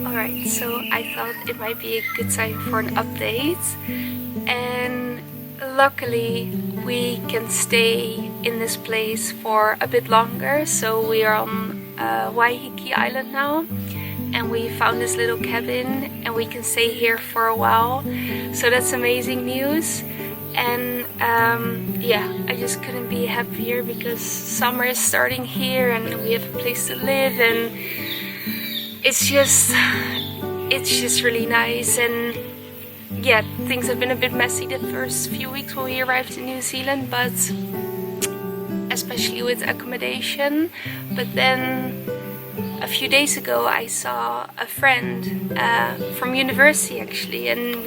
Alright, so I thought it might be a good time for an update, and luckily we can stay in this place for a bit longer. So we are on Waiheke island now, and we found this little cabin and we can stay here for a while, so that's amazing news. And yeah, I just couldn't be happier because summer is starting here and we have a place to live, and it's just really nice. And yeah, things have been a bit messy the first few weeks when we arrived in New Zealand, but especially with accommodation. But then a few days ago I saw a friend from university actually, and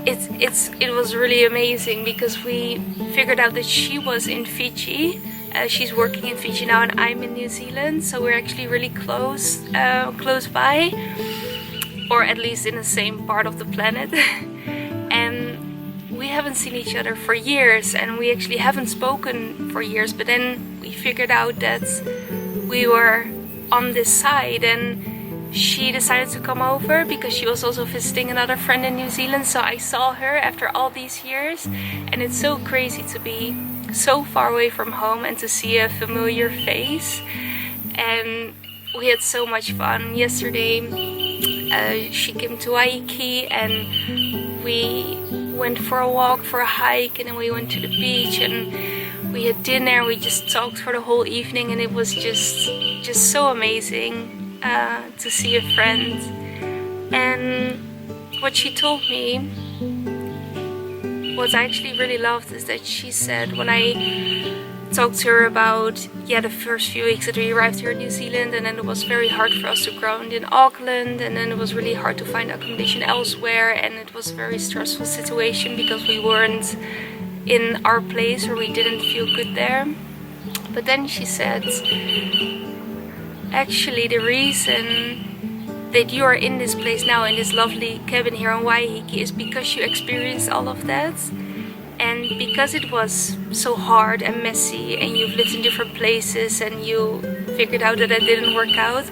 it was really amazing because we figured out that she was in Fiji. She's working in Fiji now and I'm in New Zealand, so we're actually really close by, or at least in the same part of the planet. And we haven't seen each other for years, and we actually haven't spoken for years, but then we figured out that we were on this side, and she decided to come over because she was also visiting another friend in New Zealand. So I saw her after all these years, and it's so crazy to be so far away from home and to see a familiar face. And we had so much fun yesterday. She came to Waiheke and we went for a walk, for a hike, and then we went to the beach and we had dinner. We just talked for the whole evening, and it was just so amazing to see a friend. And what she told me, what I actually really loved, is that she said, when I talked to her about the first few weeks that we arrived here in New Zealand, and then it was very hard for us to ground in Auckland, and then it was really hard to find accommodation elsewhere, and it was a very stressful situation because we weren't in our place, or we didn't feel good there. But then she said, actually the reason that you are in this place now, in this lovely cabin here on Waiheke, is because you experienced all of that. And because it was so hard and messy, and you've lived in different places and you figured out that it didn't work out,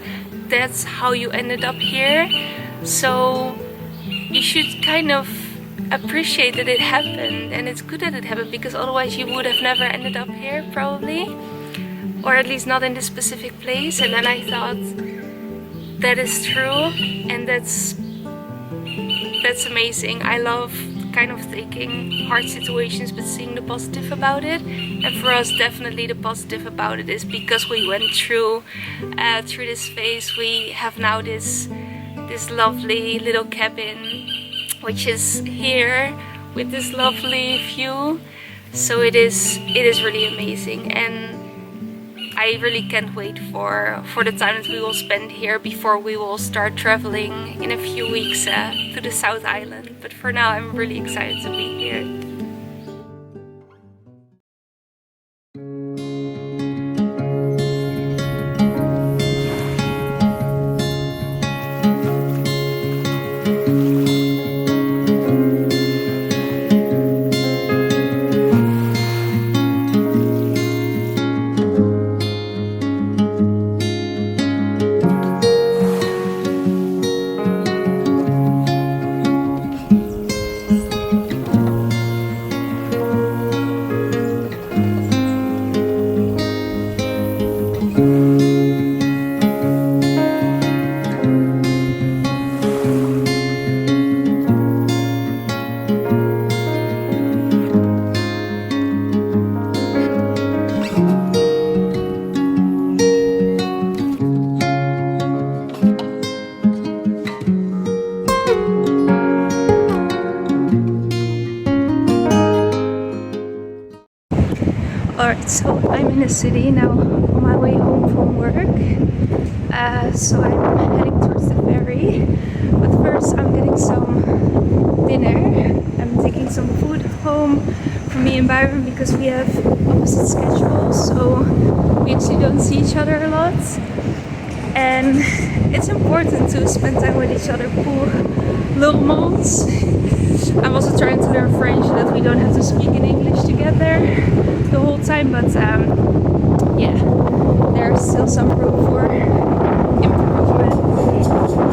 that's how you ended up here. So you should kind of appreciate that it happened, and it's good that it happened, because otherwise you would have never ended up here probably, or at least not in this specific place. And then I thought, that is true, and that's amazing. I love kind of taking hard situations but seeing the positive about it. And for us, definitely the positive about it is because we went through this phase, we have now this lovely little cabin which is here with this lovely view. So it is really amazing, and I really can't wait for the time that we will spend here before we will start traveling in a few weeks to the South Island. But for now, I'm really excited to be here. Alright, so I'm in the city now on my way home from work. So I'm heading towards the ferry. But first I'm getting some dinner. I'm taking some food home from me and Byron because we have opposite schedules. So we actually don't see each other a lot. And it's important to spend time with each other pour le romance. I'm also trying to learn French so that we don't have to speak in English together the whole time, but yeah, there's still some room for improvement.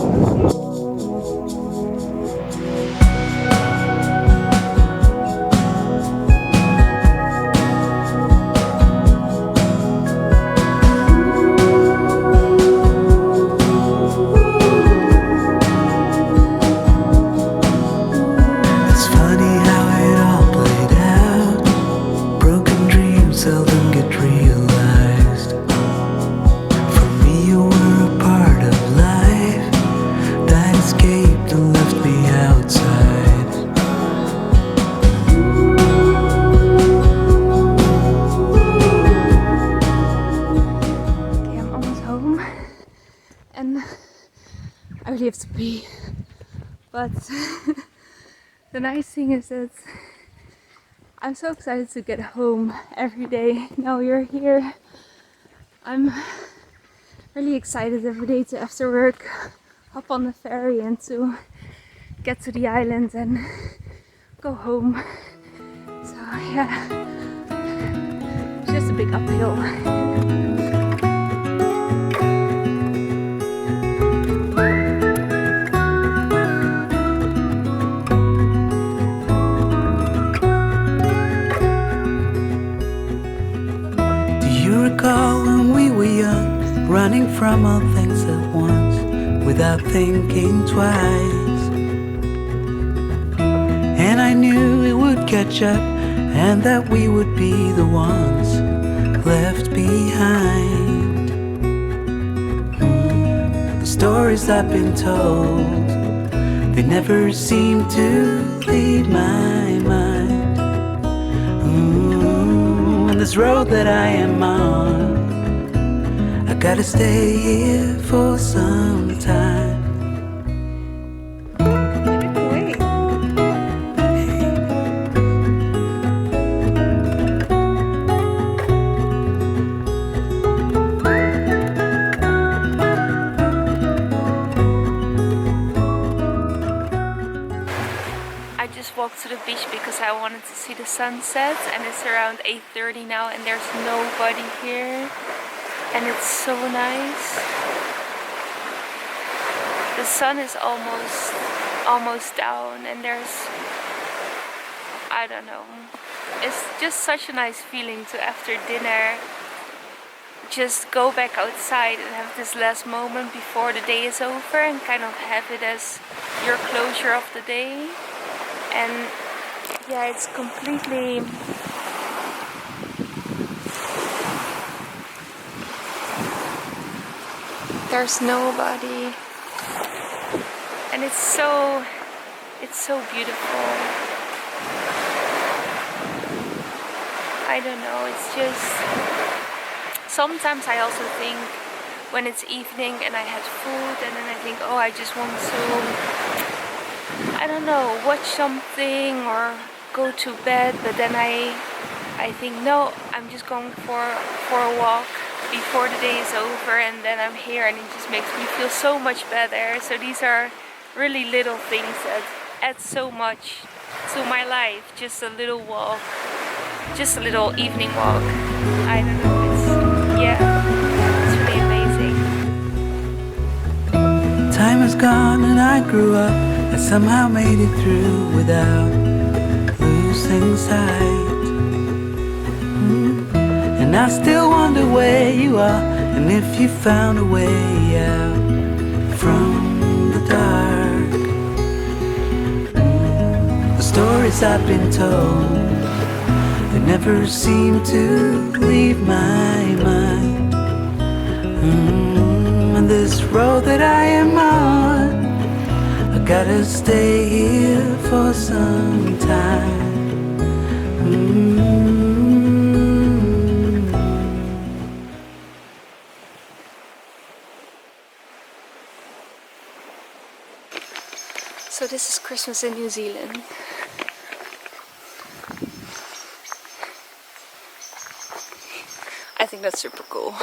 and I really have to pee. But the nice thing is that I'm so excited to get home every day. Now we're here. I'm really excited every day to, after work, hop on the ferry and to get to the island and go home. So yeah, it's just a big uphill. Recall when we were young, running from all things at once, without thinking twice. And I knew it would catch up, and that we would be the ones left behind. The stories I've been told, they never seem to leave my mind. This road that I am on, I gotta stay here for some time. Wait. I just walked to the beach because I wanted to see the sunset, and it's around 8:30 now and there's nobody here and it's so nice. The sun is almost down and there's, I don't know, it's just such a nice feeling to, after dinner, just go back outside and have this last moment before the day is over and kind of have it as your closure of the day. And yeah, it's completely, there's nobody and it's so beautiful. I don't know, it's just, sometimes I also think when it's evening and I had food and then I think, oh, I just want to, I don't know, watch something or go to bed, but then I think, no, I'm just going for a walk before the day is over, and then I'm here and it just makes me feel so much better. So these are really little things that add so much to my life. Just a little walk, just a little evening walk. I don't know, it's, yeah, it's really amazing. Time is gone and I grew up, I somehow made it through without losing sight. And I still wonder where you are, and if you found a way out from the dark. The stories I've been told, they never seem to leave my mind. And this road that I am on, I gotta stay here for some time. So this is Christmas in New Zealand. I think that's super cool.